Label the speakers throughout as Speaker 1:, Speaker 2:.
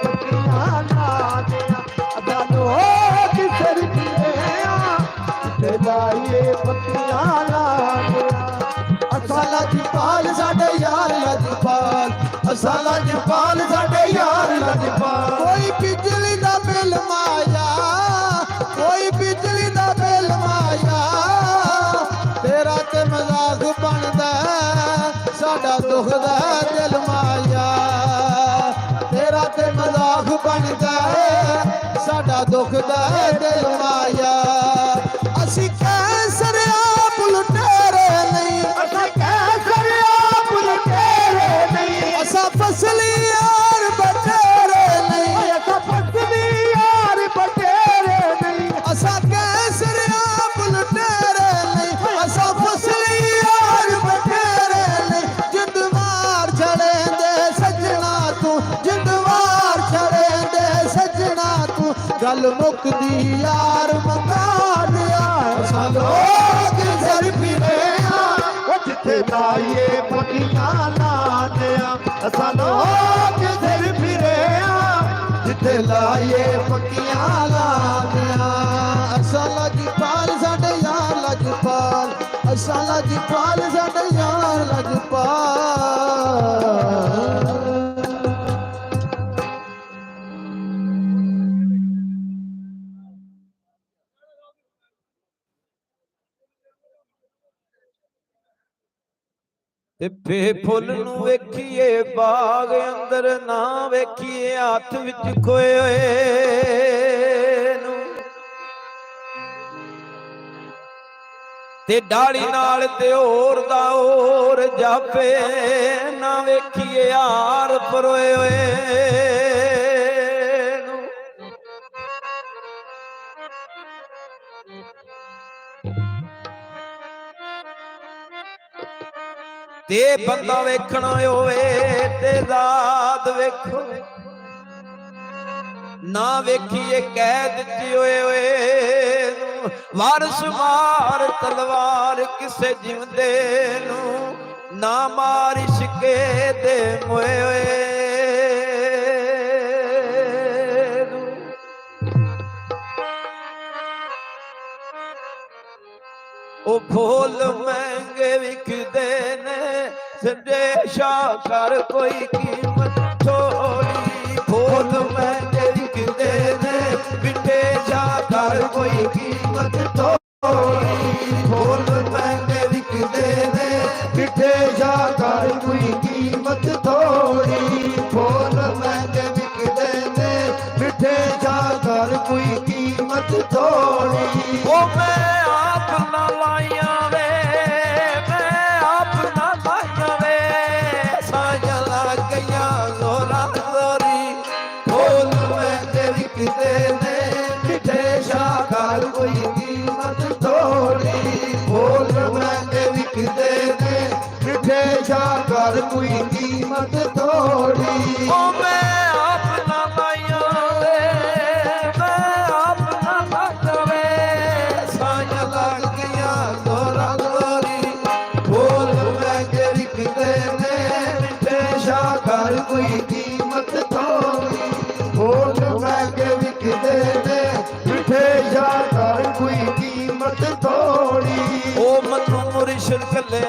Speaker 1: पत्तियां लाया सानू किसर पीरिया जिथे लाए पत्तियां लाया असा लजपाल साडे यार लजपाल असा लजपाल साडे यार लजपाल कोई बिजली दा बिल माया कोई बिजली दा बिल माया तेरा ते मजाक बनदा साडा दुखदा दिल माया तेरा ते मजाक बनदा साडा दुखदा दिल माया असी कैसर आप लुटेरे नहीं असा कैसर आप लुटेरे नहीं असा फसली यार बटेरे नहीं असा फसली यार बटेरे नहीं असा कैसर आप लुटेरे नहीं असा फसली यार बटेरे नहीं जिंद मार छड़े दे सजना तू जिंद मार छड़े दे सजना तू गल मुकदी यार मका दिया असा लोग सर फिरे जिथे लाइए पत्तियां लाने असा लोग सर फिरे जिथे लाइए पत्तियां लाने असा लजपाल साडे यार लजपाल असा लजपाल साडे यार लजपाल
Speaker 2: फे फुल नू वेखिए बाग अंदर ना वेखिए हाथ विच खोए होए नू ते डाली नाल ते होर दा होर जापे ना वेखिए हार परोए होए नू ते बंदा वेखना होवे ते रात वेखो ना वेखिए कैद च होए होए वारस मार तलवार किसे जिंदे नू ना मार इश्के दे मोए होए ओ फूल महंगे विकदे ने संदेशा कर कोई कीमत थोड़ी फूल महंगे विकदे ने विदेशा कर कोई कीमत थोड़ी फूल महंगे विकदे ने विदेशा कर कोई कीमत थोड़ी फूल महंगे विकदे ने विदेशा कर कोई कीमत थोड़ी ओ मैं ना लाइया वे मैं अपना लाइया वे साया लग गया जोरा जोरी फूल महंगे विकदे ने मिठे शाकर कोई कीमत थोड़ी फूल महंगे विकदे ने मिठे शाकर कोई कीमत थोड़ी ओ मैं अपना लाइया वे मैं अपना लाइया वे साया लग जोरा जोरी फूल महंगे विकदे ने मिठे शाकर कोई कीमत थोड़ी फूल महंगे विकदे ने मिठे शाकर कोई कीमत थोड़ी ओ मनु मुर्शिद कले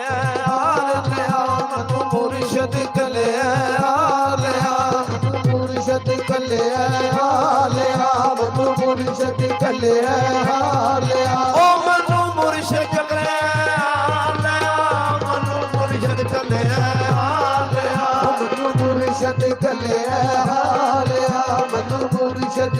Speaker 2: मनु मुर्शिद कले मुर्शिद कले मनु मुर्शिद कले ओ मनु मुर्शिद कले मनु मुर्शिद कले मनु मुर्शिद कले मनु मुर्शिद